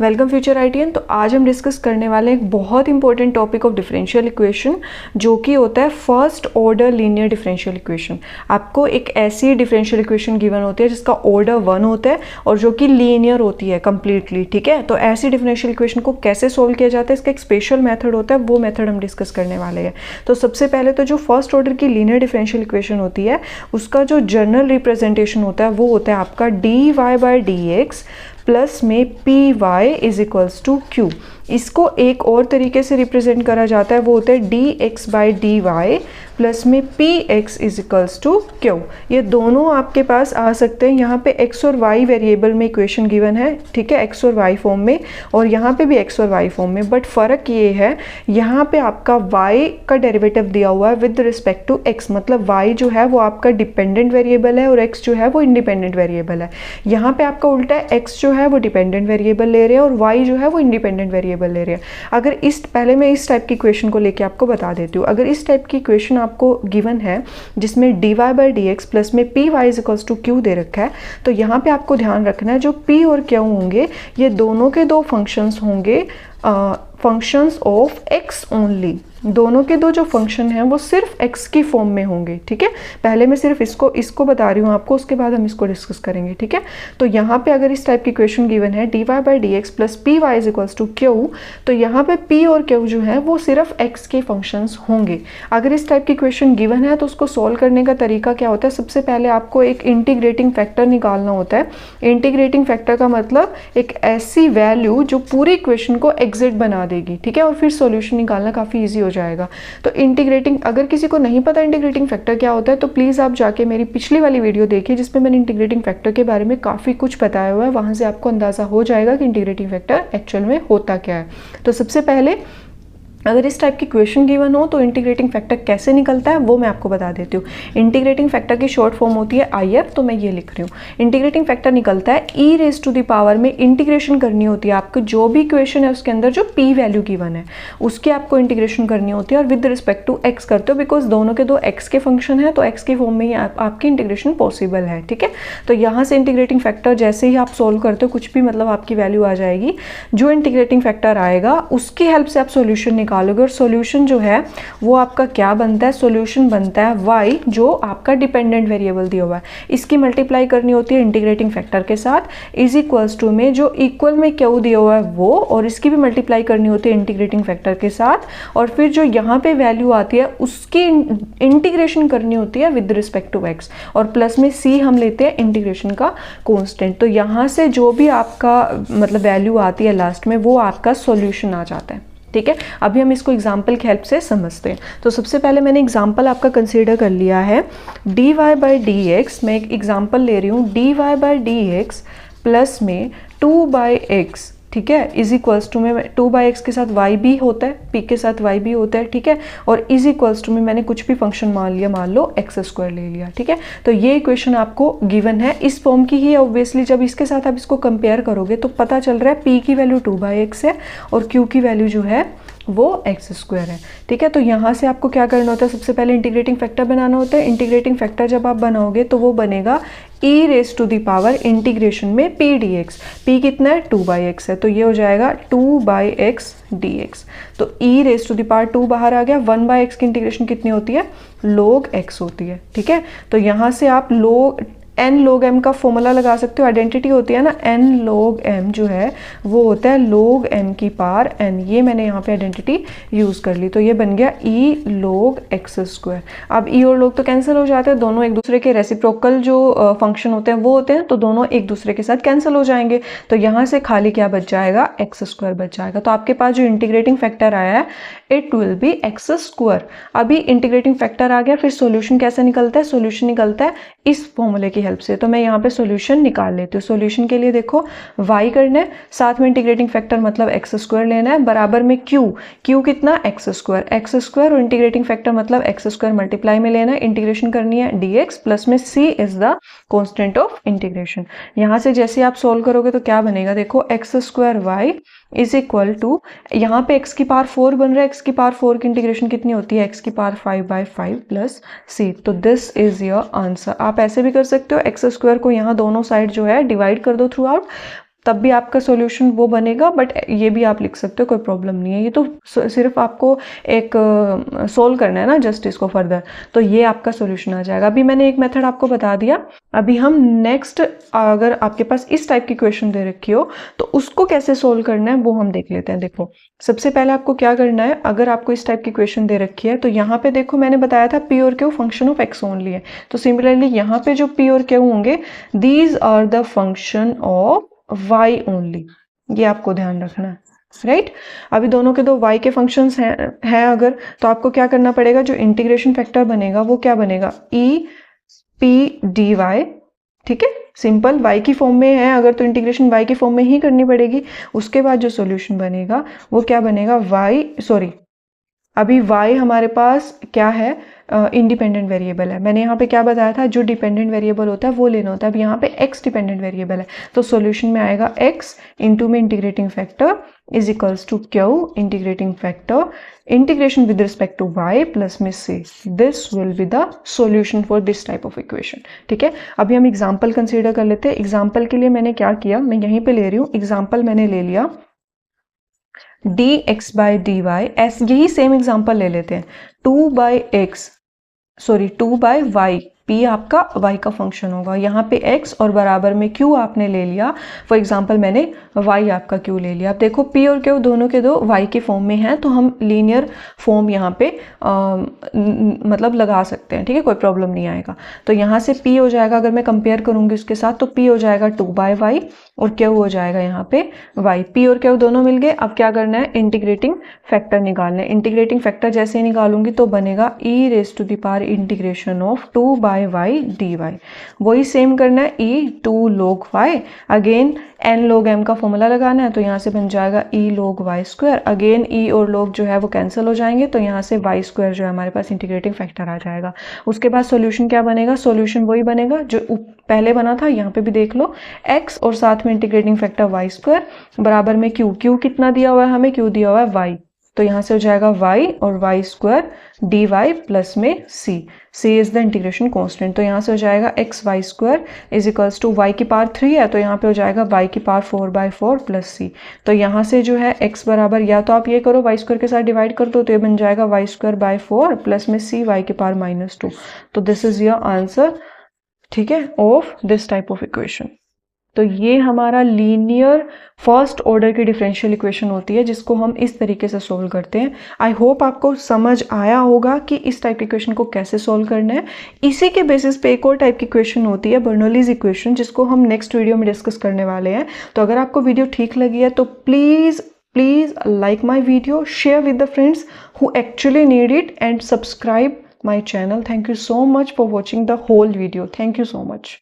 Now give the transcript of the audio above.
Welcome future ITM. तो आज हम डिस्कस करने वाले हैं एक बहुत important topic of differential equation, जो कि होता है first order linear differential equation. आपको एक ऐसी डिफरेंशियल इक्वेशन गिवन होती है जिसका ऑर्डर 1 होता है और जो कि लीनियर होती है कम्प्लीटली, ठीक है। तो ऐसी डिफरेंशियल इक्वेशन को कैसे सोल्व किया जाता है, इसका एक स्पेशल मेथड होता है, वो मेथड हम डिस्कस करने वाले हैं। तो सबसे पहले तो जो फर्स्ट ऑर्डर की लीनियर डिफरेंशियल इक्वेशन होती है उसका जो जनरल रिप्रेजेंटेशन होता है वो होता है आपका dy/dx प्लस में py is equals to q। इसको एक और तरीके से रिप्रेजेंट करा जाता है, वो होता है dx/dy प्लस में px is equals to q। ये दोनों आपके पास आ सकते हैं। यहाँ पे x और y वेरिएबल में इक्वेशन गिवन है, ठीक है, x और y फॉर्म में, और यहाँ पे भी x और y फॉर्म में। बट फ़र्क ये है, यहाँ पे आपका y का डेरिवेटिव दिया हुआ है विद रिस्पेक्ट टू x, मतलब y जो है वो आपका डिपेंडेंट वेरिएबल है और x जो है वो इंडिपेंडेंट वेरिएबल है। यहाँ पे आपका उल्टा है, x जो है वो डिपेंडेंट वेरिएबल ले रहे हैं और y जो है वो इंडिपेंडेंट वेरिएबल ले रहे हैं। अगर पहले मैं इस टाइप की इक्वेशन को लेके आपको बता देती हूँ। अगर इस टाइप की इक्वेशन आपको गिवन है जिसमें dy/dx प्लस में py is equals to q दे रखा है, तो यहाँ पे आपको ध्यान रखना है जो p और q होंगे ये दोनों के दो फंक्शंस होंगे, फंक्शंस ऑफ x ओनली। दोनों के दो जो फंक्शन हैं वो सिर्फ x की फॉर्म में होंगे, ठीक है। पहले मैं सिर्फ इसको बता रही हूँ आपको, उसके बाद हम इसको डिस्कस करेंगे, ठीक है। तो यहाँ पे अगर इस टाइप की इक्वेशन गिवन है dy/dx plus py is equals to q, तो यहाँ पे p और q जो है वो सिर्फ x के फंक्शंस होंगे। अगर इस टाइप की इक्वेशन गिवन है तो उसको सॉल्व करने का तरीका क्या होता है, सबसे पहले आपको एक इंटीग्रेटिंग फैक्टर निकालना होता है। इंटीग्रेटिंग फैक्टर का मतलब एक ऐसी वैल्यू जो पूरी इक्वेशन को एग्जिट बना देगी, ठीक है, और फिर सॉल्यूशन निकालना काफ़ी ईजी हो जाएगा। तो इंटीग्रेटिंग, अगर किसी को नहीं पता इंटीग्रेटिंग फैक्टर क्या होता है तो प्लीज़ आप जाके मेरी पिछली वाली वीडियो देखिए जिसमें मैंने इंटीग्रेटिंग फैक्टर के बारे में काफ़ी कुछ बताया हुआ है। वहाँ से आपको अंदाज़ा हो जाएगा कि इंटीग्रेटिंग फैक्टर एक्चुअल में होता क्या है। तो सबसे पहले अगर इस टाइप की क्वेश्चन गिवन हो तो इंटीग्रेटिंग फैक्टर कैसे निकलता है वो मैं आपको बता देती हूँ। इंटीग्रेटिंग फैक्टर की शॉर्ट फॉर्म होती है IF, तो मैं ये लिख रही हूँ। इंटीग्रेटिंग फैक्टर निकलता है e⁻⁴ में इंटीग्रेशन करनी होती है आपको, जो भी इक्वेशन है उसके अंदर जो p वैल्यू गिवन है उसके आपको इंटीग्रेशन करनी होती है और विद रिस्पेक्ट टू x करते हो, बिकॉज दोनों के दो x के फंक्शन है तो x की फॉर्म में ही आपकी इंटीग्रेशन पॉसिबल है, ठीक है। तो यहाँ से इंटीग्रेटिंग फैक्टर जैसे ही आप सोल्व करते हो कुछ भी मतलब आपकी वैल्यू आ जाएगी, जो इंटीग्रेटिंग फैक्टर आएगा उसकी हेल्प से आप सोल्यूशन निकालोगे और सॉल्यूशन जो है वो आपका क्या बनता है, सॉल्यूशन बनता है y जो आपका डिपेंडेंट वेरिएबल दिया हुआ है, इसकी मल्टीप्लाई करनी होती है इंटीग्रेटिंग फैक्टर के साथ, इज इक्वल्स टू में जो इक्वल में q दिया हुआ है वो, और इसकी भी मल्टीप्लाई करनी होती है इंटीग्रेटिंग फैक्टर के साथ, और फिर जो यहाँ पे वैल्यू आती है उसकी इंटीग्रेशन करनी होती है विद रिस्पेक्ट टू x, और प्लस में c हम लेते हैं इंटीग्रेशन का कॉन्स्टेंट। तो यहाँ से जो भी आपका मतलब वैल्यू आती है लास्ट में वो आपका सॉल्यूशन आ जाता है, ठीक है। अभी हम इसको एग्जाम्पल की हेल्प से समझते हैं। तो सबसे पहले मैंने एग्जाम्पल आपका कंसीडर कर लिया है dy/dx। मैं एक एग्जाम्पल ले रही हूँ dy/dx प्लस में 2/x, ठीक है, इज इक्वल्स टू में 2/x के साथ y भी होता है, p के साथ y भी होता है, ठीक है, और इज इक्वल्स टू में मैंने कुछ भी फंक्शन मान लिया, मान लो x² ले लिया, ठीक है। तो ये इक्वेशन आपको गिवन है, इस फॉर्म की ही। ऑब्वियसली जब इसके साथ आप इसको कंपेयर करोगे तो पता चल रहा है p की वैल्यू 2/x है और q की वैल्यू जो है वो x² है, ठीक है। तो यहाँ से आपको क्या करना होता है, सबसे पहले इंटीग्रेटिंग फैक्टर बनाना होता है। इंटीग्रेटिंग फैक्टर जब आप बनाओगे तो वो बनेगा e⁻⁴ इंटीग्रेशन में p dx। p कितना है, 2/x है, तो ये हो जाएगा 2/x dx। तो e⁻² बाहर आ गया, 1/x की इंटीग्रेशन कितनी होती है, log x होती है, ठीक है। तो यहाँ से आप n log m का फॉर्मूला लगा सकते हो, आइडेंटिटी होती है ना, n log m जो है वो होता है log m की पावर n। ये मैंने यहाँ पे आइडेंटिटी यूज़ कर ली, तो ये बन गया e log x²। अब e और log तो कैंसिल हो जाते हैं, दोनों एक दूसरे के रेसिप्रोकल जो फंक्शन होते हैं वो होते हैं, तो दोनों एक दूसरे के साथ कैंसिल हो जाएंगे। तो यहाँ से खाली क्या बच जाएगा, x² बच जाएगा। तो आपके पास जो इंटीग्रेटिंग फैक्टर आया है इट विल बी x²। अभी इंटीग्रेटिंग फैक्टर आ गया, फिर सोल्यूशन कैसे निकलता है, सोल्यूशन निकलता है इस फॉर्मूले की हेल्प से। तो मैं यहाँ पे सॉल्यूशन निकाल लेती हूँ। सॉल्यूशन के लिए देखो y करना है, साथ में इंटीग्रेटिंग फैक्टर मतलब x² लेना है, बराबर में q कितना, x² और इंटीग्रेटिंग फैक्टर मतलब x² मल्टीप्लाई में लेना है, इंटीग्रेशन करनी है dx प्लस में c is the constant of integration. यहाँ से जैसे आप सोल्व करोगे तो क्या बनेगा, देखो x² इज इक्वल टू, यहाँ पे x की पावर 4 बन रहा है, x की पावर 4 की इंटीग्रेशन कितनी होती है, x की पावर 5/5 प्लस c। तो दिस इज योर आंसर। आप ऐसे भी कर सकते हो, x² को यहाँ दोनों साइड जो है डिवाइड कर दो थ्रू आउट, तब भी आपका सॉल्यूशन वो बनेगा, बट ये भी आप लिख सकते हो, कोई प्रॉब्लम नहीं है। ये तो सिर्फ आपको एक सोल्व करना है ना जस्ट इसको फर्दर, तो ये आपका सॉल्यूशन आ जाएगा। अभी मैंने एक मेथड आपको बता दिया, अभी हम नेक्स्ट, अगर आपके पास इस टाइप की क्वेश्चन दे रखी हो तो उसको कैसे सोल्व करना है वो हम देख लेते हैं। देखो सबसे पहले आपको क्या करना है, अगर आपको इस टाइप की क्वेश्चन दे रखी है तो यहाँ पे देखो मैंने बताया था पी और Q function of x only है, तो सिमिलरली यहाँ पे जो पी और क्यू होंगे these are the function of y only, ये आपको ध्यान रखना है, राइट। अभी दोनों के दो y के फंक्शंस हैं अगर, तो आपको क्या करना पड़ेगा, जो इंटीग्रेशन फैक्टर बनेगा वो क्या बनेगा, e p dy, ठीक है, सिंपल y की फॉर्म में है अगर तो इंटीग्रेशन y की फॉर्म में ही करनी पड़ेगी। उसके बाद जो सॉल्यूशन बनेगा वो क्या बनेगा, अभी y हमारे पास क्या है, इंडिपेंडेंट वेरिएबल है। मैंने यहाँ पे क्या बताया था, जो डिपेंडेंट वेरिएबल होता है वो लेना होता है। अब यहाँ पे x डिपेंडेंट वेरिएबल है, तो सॉल्यूशन में आएगा x इंटू में integrating factor is equals to q integrating factor integration with respect to y plus में c। This will be the solution for this type of equation, ठीक है। अभी हम एग्जाम्पल कंसिडर कर लेते हैं। एग्जाम्पल के लिए मैंने क्या किया, मैं यहीं पे ले रही हूँ एग्जाम्पल, मैंने ले लिया dx बाई डी वाई, यही सेम एग्जाम्पल ले लेते हैं, 2 बाई वाई, p आपका y का फंक्शन होगा, यहाँ पे x और बराबर में q आपने ले लिया, फॉर एग्जांपल मैंने y आपका q ले लिया। अब देखो p और q दोनों के दो y के फॉर्म में हैं, तो हम लीनियर फॉर्म यहाँ पे मतलब लगा सकते हैं, ठीक है, कोई प्रॉब्लम नहीं आएगा। तो यहाँ से p हो जाएगा, अगर मैं कंपेयर करूँगी उसके साथ, तो p हो जाएगा 2 बाई वाई और q हो जाएगा यहाँ पे y। p और q दोनों मिल गए। अब क्या करना है, इंटीग्रेटिंग फैक्टर निकालना है। इंटीग्रेटिंग फैक्टर जैसे ही निकालूंगी तो बनेगा e raise to the power integration of 2 by y d y. वही सेम करना है, e 2 log y, again n log m का फॉर्मूला लगाना है, तो यहाँ से बन जाएगा e log y square. Again e और log जो है वो कैंसिल हो जाएंगे, तो यहाँ से y स्क्वायर जो है हमारे पास इंटीग्रेटिंग फैक्टर आ जाएगा। उसके बाद सॉल्यूशन क्या बनेगा, सॉल्यूशन वही बनेगा जो पहले बना था, यहाँ पे भी देख लो, x और साथ में इंटीग्रेटिंग फैक्टर y स्क्वायर बराबर में q कितना दिया हुआ है हमें, q दिया हुआ है y, तो यहाँ से हो जाएगा y और y square d y plus में c is the integration constant. तो यहाँ से हो जाएगा x y square is equals to y की पावर 3 है, तो यहाँ पे हो जाएगा y की पावर 4/4 प्लस c। तो यहाँ से जो है x बराबर, या तो आप ये करो y स्क्वायर के साथ डिवाइड कर दो, तो ये बन जाएगा y स्क्वायर बाय 4 प्लस में c y की पावर -2। तो दिस इज योर आंसर, ठीक है, of this type of equation. तो ये हमारा लीनियर फर्स्ट ऑर्डर की डिफरेंशियल इक्वेशन होती है, जिसको हम इस तरीके से सोल्व करते हैं। आई होप आपको समझ आया होगा कि इस टाइप की इक्वेशन को कैसे सोल्व करना है। इसी के बेसिस पे एक और टाइप की इक्वेशन होती है, बर्नौलीज इक्वेशन, जिसको हम नेक्स्ट वीडियो में डिस्कस करने वाले हैं। तो अगर आपको वीडियो ठीक लगी है तो please like my video, share with the friends who actually need it, and subscribe my channel. Thank you so much for watching the whole video. Thank you so much.